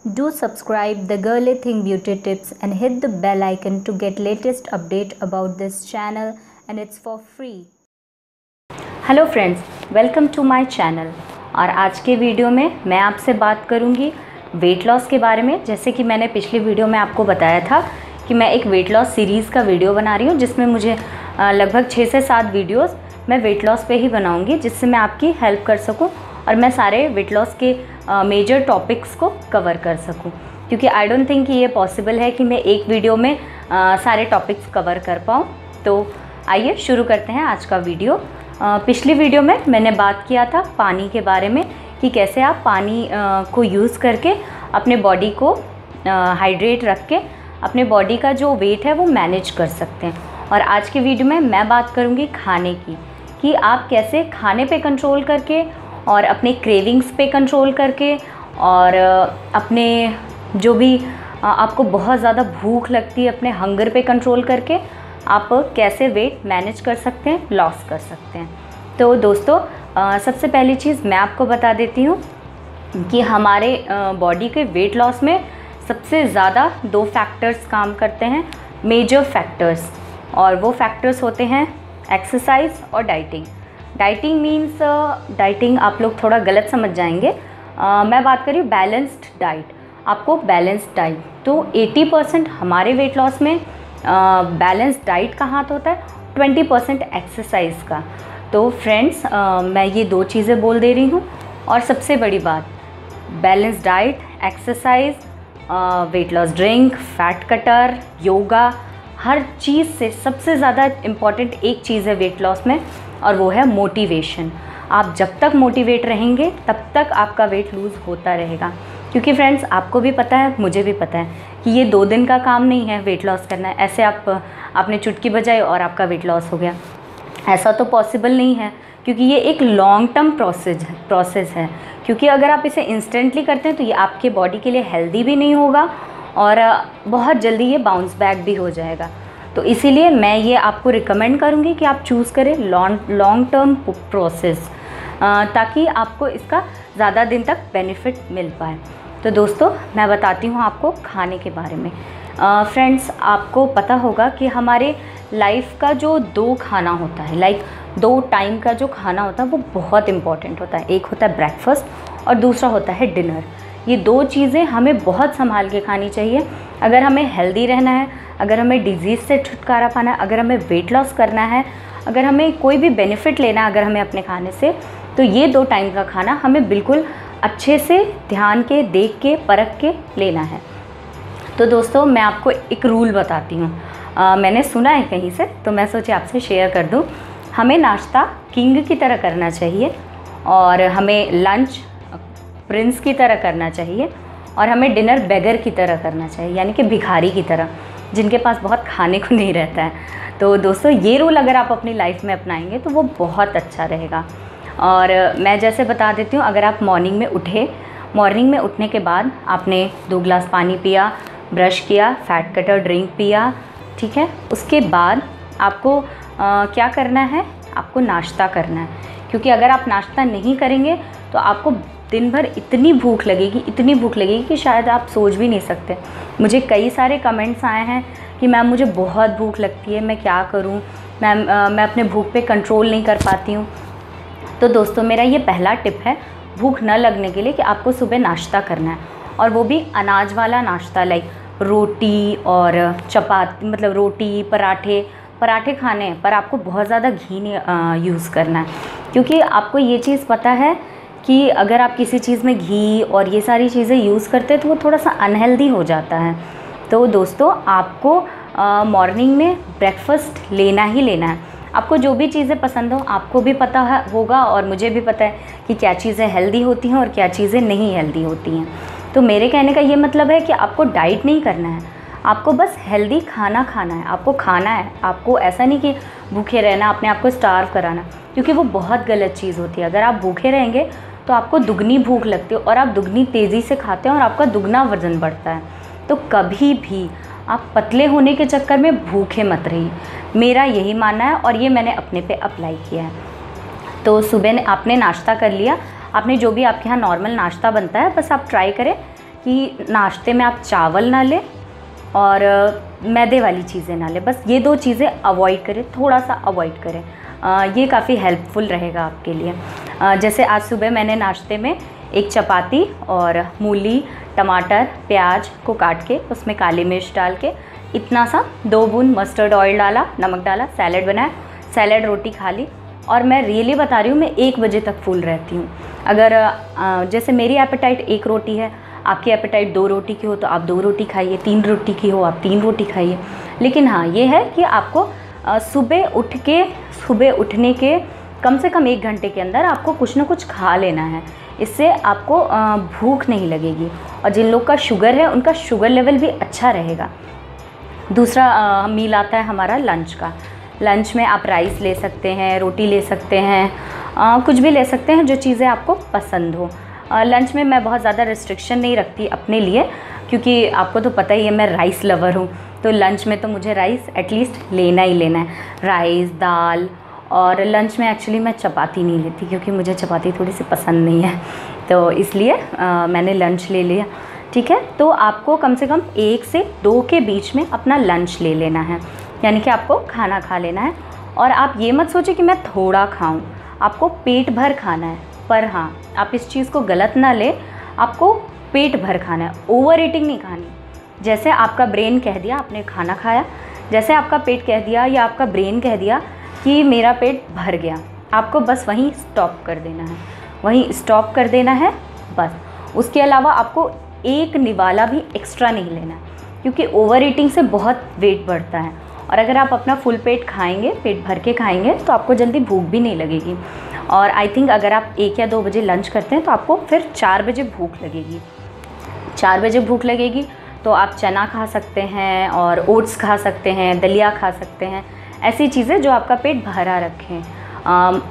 Do subscribe the Girly Thing Beauty Tips and hit the bell icon to get latest update about this channel, and it's for free. Hello friends, welcome to my channel. और आज के video में मैं आपसे बात करूंगी weight loss के बारे में। जैसे कि मैंने पिछली वीडियो में आपको बताया था कि मैं एक वेट लॉस सीरीज़ का वीडियो बना रही हूँ, जिसमें मुझे लगभग 6 से 7 वीडियोस मैं वेट लॉस पे ही बनाऊंगी, जिससे मैं आपकी हेल्प कर सकूं और मैं सारे वेट लॉस के मेजर टॉपिक्स को कवर कर सकूं। क्योंकि आई डोंट थिंक कि ये पॉसिबल है कि मैं एक वीडियो में सारे टॉपिक्स कवर कर पाऊँ। तो आइए शुरू करते हैं आज का वीडियो। पिछली वीडियो में मैंने बात किया था पानी के बारे में कि कैसे आप पानी को यूज़ करके अपने बॉडी को हाइड्रेट रख के अपने बॉडी का जो वेट है वो मैनेज कर सकते हैं। और आज की वीडियो में मैं बात करूँगी खाने की, कि आप कैसे खाने पे कंट्रोल करके और अपने क्रेविंग्स पे कंट्रोल करके और अपने जो भी आपको बहुत ज़्यादा भूख लगती है, अपने हंगर पे कंट्रोल करके आप कैसे वेट मैनेज कर सकते हैं, लॉस कर सकते हैं। तो दोस्तों, सबसे पहली चीज़ मैं आपको बता देती हूँ कि हमारे बॉडी के वेट लॉस में सबसे ज़्यादा 2 फैक्टर्स काम करते हैं, मेजर फैक्टर्स। और वो फैक्टर्स होते हैं एक्सरसाइज और डाइटिंग। डाइटिंग मीन्स डाइटिंग आप लोग थोड़ा गलत समझ जाएंगे। मैं बात कर रही हूँ बैलेंस्ड डाइट। आपको बैलेंस्ड डाइट, तो 80% हमारे वेट लॉस में बैलेंस्ड डाइट का हाथ होता है, 20% एक्सरसाइज का। तो फ्रेंड्स, मैं ये 2 चीज़ें बोल दे रही हूँ। और सबसे बड़ी बात, balanced diet, exercise, weight loss drink, fat cutter, yoga, हर चीज़ से सबसे ज़्यादा इम्पॉर्टेंट एक चीज़ है वेट लॉस में, और वो है मोटिवेशन। आप जब तक मोटिवेट रहेंगे तब तक आपका वेट लूज़ होता रहेगा। क्योंकि फ्रेंड्स, आपको भी पता है, मुझे भी पता है कि ये 2 दिन का काम नहीं है वेट लॉस करना है। ऐसे आपने चुटकी बजाई और आपका वेट लॉस हो गया, ऐसा तो पॉसिबल नहीं है। क्योंकि ये एक लॉन्ग टर्म प्रोसेस है। क्योंकि अगर आप इसे इंस्टेंटली करते हैं तो ये आपके बॉडी के लिए हेल्दी भी नहीं होगा और बहुत जल्दी ये बाउंस बैक भी हो जाएगा। तो इसीलिए मैं ये आपको रिकमेंड करूँगी कि आप चूज़ करें लॉन्ग टर्म प्रोसेस, ताकि आपको इसका ज़्यादा दिन तक बेनिफिट मिल पाए। तो दोस्तों, मैं बताती हूँ आपको खाने के बारे में। फ्रेंड्स, आपको पता होगा कि हमारे लाइफ का जो 2 खाना होता है, लाइक 2 टाइम का जो खाना होता है, वो बहुत इम्पॉर्टेंट होता है। एक होता है ब्रेकफास्ट और दूसरा होता है डिनर। ये 2 चीज़ें हमें बहुत संभाल के खानी चाहिए अगर हमें हेल्दी रहना है, अगर हमें डिजीज़ से छुटकारा पाना है, अगर हमें वेट लॉस करना है, अगर हमें कोई भी बेनिफिट लेना है अगर हमें अपने खाने से, तो ये 2 टाइम का खाना हमें बिल्कुल अच्छे से ध्यान के, देख के, परख के लेना है। तो दोस्तों, मैं आपको एक रूल बताती हूँ, मैंने सुना है कहीं से, तो मैं सोची आपसे शेयर कर दूँ। हमें नाश्ता किंग की तरह करना चाहिए, और हमें लंच प्रिंस की तरह करना चाहिए, और हमें डिनर बेगर की तरह करना चाहिए, यानी कि भिखारी की तरह, जिनके पास बहुत खाने को नहीं रहता है। तो दोस्तों, ये रूल अगर आप अपनी लाइफ में अपनाएंगे तो वो बहुत अच्छा रहेगा। और मैं जैसे बता देती हूँ, अगर आप मॉर्निंग में उठने के बाद आपने 2 गिलास पानी पिया, ब्रश किया, फैट कटर ड्रिंक पिया, ठीक है, उसके बाद आपको क्या करना है, आपको नाश्ता करना है। क्योंकि अगर आप नाश्ता नहीं करेंगे तो आपको दिन भर इतनी भूख लगेगी कि शायद आप सोच भी नहीं सकते। मुझे कई सारे कमेंट्स आए हैं कि मैम मुझे बहुत भूख लगती है, मैं क्या करूं मैम, मैं अपने भूख पे कंट्रोल नहीं कर पाती हूं। तो दोस्तों, मेरा ये पहला टिप है भूख न लगने के लिए, कि आपको सुबह नाश्ता करना है, और वो भी अनाज वाला नाश्ता, लाइक रोटी और चपाती, मतलब रोटी पराठे खाने हैं, पर आपको बहुत ज़्यादा घी नहीं यूज़ करना है। क्योंकि आपको ये चीज़ पता है कि अगर आप किसी चीज़ में घी और ये सारी चीज़ें यूज़ करते हैं तो वो थोड़ा सा अनहेल्दी हो जाता है। तो दोस्तों, आपको मॉर्निंग में ब्रेकफास्ट लेना ही लेना है। आपको जो भी चीज़ें पसंद हो, आपको भी पता होगा और मुझे भी पता है कि क्या चीज़ें हेल्दी होती हैं और क्या चीज़ें नहीं हेल्दी होती हैं। तो मेरे कहने का ये मतलब है कि आपको डाइट नहीं करना है, आपको बस हेल्दी खाना खाना है। आपको खाना है, आपको ऐसा नहीं कि भूखे रहना, अपने आप को स्टार्व कराना, क्योंकि वो बहुत गलत चीज़ होती है। अगर आप भूखे रहेंगे तो आपको दुगनी भूख लगती है और आप दुगनी तेज़ी से खाते हैं और आपका दुगना वज़न बढ़ता है। तो कभी भी आप पतले होने के चक्कर में भूखे मत रहिए, मेरा यही मानना है, और ये मैंने अपने पे अप्लाई किया है। तो सुबह आपने नाश्ता कर लिया, आपने जो भी आपके यहाँ नॉर्मल नाश्ता बनता है, बस आप ट्राई करें कि नाश्ते में आप चावल ना लें और मैदे वाली चीज़ें ना लें। बस ये 2 चीज़ें अवॉइड करें, थोड़ा सा अवॉइड करें। ये काफ़ी हेल्पफुल रहेगा आपके लिए। जैसे आज सुबह मैंने नाश्ते में एक चपाती और मूली, टमाटर, प्याज को काट के उसमें काली मिर्च डाल के इतना सा 2 बूंद मस्टर्ड ऑयल डाला, नमक डाला, सैलेड बनाया, सैलेड रोटी खा ली। और मैं रियली बता रही हूँ, मैं 1 बजे तक फुल रहती हूँ। अगर जैसे मेरी एपेटाइट 1 रोटी है, आपकी एपेटाइट 2 रोटी की हो तो आप 2 रोटी खाइए, 3 रोटी की हो आप 3 रोटी खाइए। लेकिन हाँ, ये है कि आपको सुबह उठने के कम से कम 1 घंटे के अंदर आपको कुछ ना कुछ खा लेना है। इससे आपको भूख नहीं लगेगी और जिन लोग का शुगर है उनका शुगर लेवल भी अच्छा रहेगा। दूसरा मील आता है हमारा लंच का। लंच में आप राइस ले सकते हैं, रोटी ले सकते हैं, कुछ भी ले सकते हैं जो चीज़ें आपको पसंद हो। लंच में मैं बहुत ज़्यादा रिस्ट्रिक्शन नहीं रखती अपने लिए, क्योंकि आपको तो पता ही है मैं राइस लवर हूँ। तो लंच में तो मुझे राइस एटलीस्ट लेना ही लेना है, राइस, दाल। और लंच में एक्चुअली मैं चपाती नहीं लेती क्योंकि मुझे चपाती थोड़ी सी पसंद नहीं है, तो इसलिए मैंने लंच ले लिया। ठीक है, तो आपको कम से कम 1 से 2 के बीच में अपना लंच ले लेना है, यानी कि आपको खाना खा लेना है। और आप ये मत सोचें कि मैं थोड़ा खाऊं, आपको पेट भर खाना है। पर हाँ, आप इस चीज़ को गलत ना ले, आपको पेट भर खाना है, ओवर ईटिंग नहीं खानी। जैसे आपका ब्रेन कह दिया आपने खाना खाया, जैसे आपका पेट कह दिया या आपका ब्रेन कह दिया कि मेरा पेट भर गया, आपको बस वहीं स्टॉप कर देना है, वहीं स्टॉप कर देना है बस। उसके अलावा आपको 1 निवाला भी एक्स्ट्रा नहीं लेना, क्योंकि ओवर ईटिंग से बहुत वेट बढ़ता है। और अगर आप अपना फुल पेट खाएंगे, पेट भर के खाएंगे, तो आपको जल्दी भूख भी नहीं लगेगी। और आई थिंक अगर आप 1 या 2 बजे लंच करते हैं तो आपको फिर 4 बजे भूख लगेगी। 4 बजे भूख लगेगी तो आप चना खा सकते हैं और ओट्स खा सकते हैं, दलिया खा सकते हैं, ऐसी चीज़ें जो आपका पेट भरा रखें।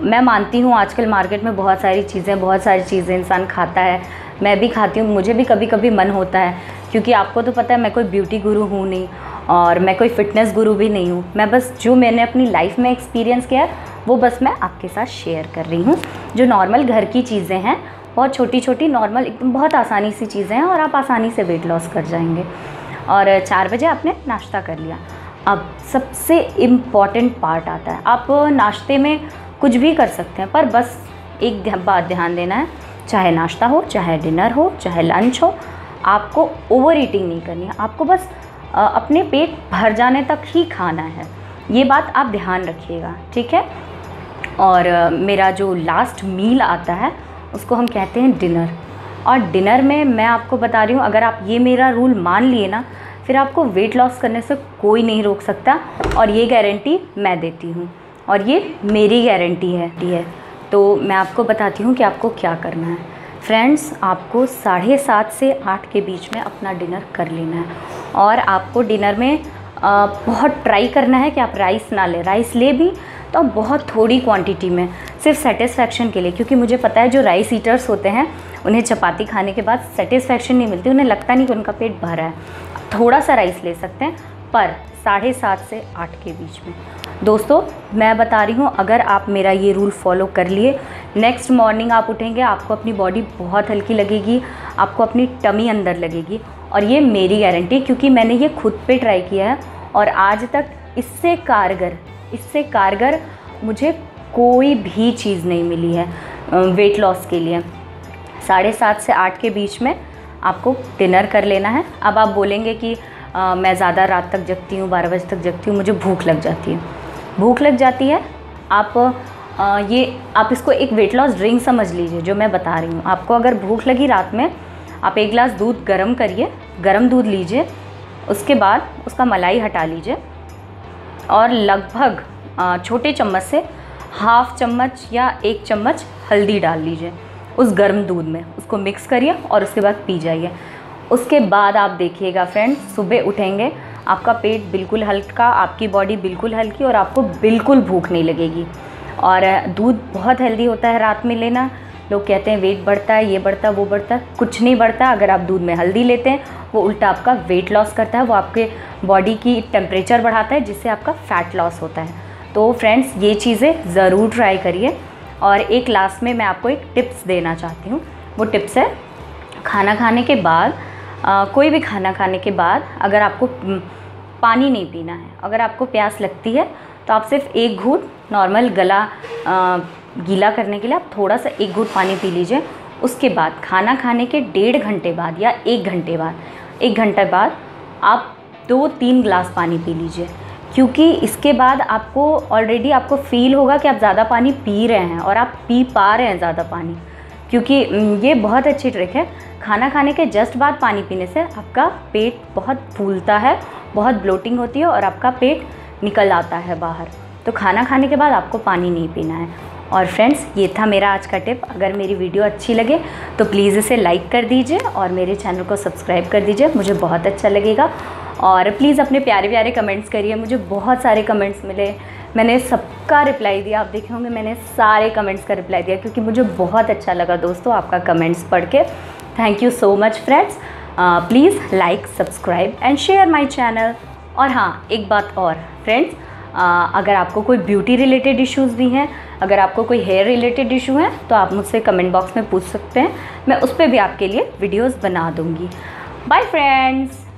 मैं मानती हूँ आजकल मार्केट में बहुत सारी चीज़ें इंसान खाता है, मैं भी खाती हूँ, मुझे भी कभी कभी मन होता है, क्योंकि आपको तो पता है मैं कोई ब्यूटी गुरु हूँ नहीं और मैं कोई फ़िटनेस गुरु भी नहीं हूँ। मैं बस जो मैंने अपनी लाइफ में एक्सपीरियंस किया है वो बस मैं आपके साथ शेयर कर रही हूँ। जो नॉर्मल घर की चीज़ें हैं, बहुत छोटी छोटी नॉर्मल एकदम बहुत आसानी सी चीज़ें हैं और आप आसानी से वेट लॉस कर जाएंगे। और 4 बजे आपने नाश्ता कर लिया। अब सबसे इम्पॉर्टेंट पार्ट आता है, आप नाश्ते में कुछ भी कर सकते हैं, पर बस एक बात ध्यान देना है, चाहे नाश्ता हो, चाहे डिनर हो, चाहे लंच हो, आपको ओवर ईटिंग नहीं करनी है। आपको बस अपने पेट भर जाने तक ही खाना है, ये बात आप ध्यान रखिएगा, ठीक है। और मेरा जो लास्ट मील आता है उसको हम कहते हैं डिनर। और डिनर में मैं आपको बता रही हूँ, अगर आप ये मेरा रूल मान लिए ना, फिर आपको वेट लॉस करने से कोई नहीं रोक सकता। और ये गारंटी मैं देती हूँ और ये मेरी गारंटी है। तो मैं आपको बताती हूँ कि आपको क्या करना है। फ्रेंड्स, आपको 7:30 से 8 के बीच में अपना डिनर कर लेना है। और आपको डिनर में बहुत ट्राई करना है कि आप राइस ना लें। राइस ले भी तो बहुत थोड़ी क्वांटिटी में, सिर्फ सेटिस्फैक्शन के लिए, क्योंकि मुझे पता है जो राइस ईटर्स होते हैं उन्हें चपाती खाने के बाद सेटिस्फैक्शन नहीं मिलती, उन्हें लगता नहीं कि उनका पेट भरा है। थोड़ा सा राइस ले सकते हैं, पर 7:30 से 8 के बीच में। दोस्तों, मैं बता रही हूँ, अगर आप मेरा ये रूल फॉलो कर लिए, नेक्स्ट मॉर्निंग आप उठेंगे, आपको अपनी बॉडी बहुत हल्की लगेगी, आपको अपनी टमी अंदर लगेगी। और ये मेरी गारंटी, क्योंकि मैंने ये खुद पे ट्राई किया है और आज तक इससे कारगर मुझे कोई भी चीज़ नहीं मिली है वेट लॉस के लिए। 7:30 से 8 के बीच में आपको डिनर कर लेना है। अब आप बोलेंगे कि मैं ज़्यादा रात तक जगती हूँ, 12 बजे तक जगती हूँ, मुझे भूख लग जाती है। आप इसको एक वेट लॉस ड्रिंक समझ लीजिए जो मैं बता रही हूँ। आपको अगर भूख लगी रात में, आप 1 गिलास दूध गर्म करिए, गर्म दूध लीजिए, उसके बाद उसका मलाई हटा लीजिए और लगभग छोटे चम्मच से ½ चम्मच या 1 चम्मच हल्दी डाल लीजिए उस गर्म दूध में, उसको मिक्स करिए और उसके बाद पी जाइए। उसके बाद आप देखिएगा फ्रेंड्स, सुबह उठेंगे, आपका पेट बिल्कुल हल्का, आपकी बॉडी बिल्कुल हल्की और आपको बिल्कुल भूख नहीं लगेगी। और दूध बहुत हेल्दी होता है रात में लेना। लोग कहते हैं वेट बढ़ता है, ये बढ़ता है, वो बढ़ता है, कुछ नहीं बढ़ता। अगर आप दूध में हल्दी लेते हैं, वो उल्टा आपका वेट लॉस करता है, वो आपके बॉडी की टेम्परेचर बढ़ाता है, जिससे आपका फ़ैट लॉस होता है। तो फ्रेंड्स, ये चीज़ें ज़रूर ट्राई करिए। और एक लास्ट में मैं आपको एक टिप्स देना चाहती हूँ। वो टिप्स है, खाना खाने के बाद कोई भी खाना खाने के बाद अगर आपको पानी नहीं पीना है, अगर आपको प्यास लगती है तो आप सिर्फ एक घूंट नॉर्मल गला गीला करने के लिए आप थोड़ा सा एक घूंट पानी पी लीजिए। उसके बाद खाना खाने के 1.5 घंटे बाद या 1 घंटे बाद आप 2-3 गिलास पानी पी लीजिए, क्योंकि इसके बाद आपको ऑलरेडी आपको फील होगा कि आप ज़्यादा पानी पी रहे हैं और आप पी पा रहे हैं ज़्यादा पानी। क्योंकि ये बहुत अच्छी ट्रिक है, खाना खाने के जस्ट बाद पानी पीने से आपका पेट बहुत फूलता है, बहुत ब्लोटिंग होती है और आपका पेट निकल आता है बाहर। तो खाना खाने के बाद आपको पानी नहीं पीना है। और फ्रेंड्स, ये था मेरा आज का टिप। अगर मेरी वीडियो अच्छी लगे तो प्लीज़ इसे लाइक कर दीजिए और मेरे चैनल को सब्सक्राइब कर दीजिए, मुझे बहुत अच्छा लगेगा। और प्लीज़ अपने प्यारे प्यारे कमेंट्स करिए, मुझे बहुत सारे कमेंट्स मिले, मैंने सबका रिप्लाई दिया। आप देखे होंगे मैंने सारे कमेंट्स का रिप्लाई दिया, क्योंकि मुझे बहुत अच्छा लगा दोस्तों आपका कमेंट्स पढ़ के। Thank you so much friends. Please like, subscribe and share my channel. और हाँ, एक बात और फ्रेंड्स, अगर आपको कोई ब्यूटी रिलेटेड इश्यूज़ भी हैं, अगर आपको कोई हेयर रिलेटेड इशू है तो आप मुझसे कमेंट बॉक्स में पूछ सकते हैं, मैं उस पर भी आपके लिए वीडियोज़ बना दूँगी। Bye friends.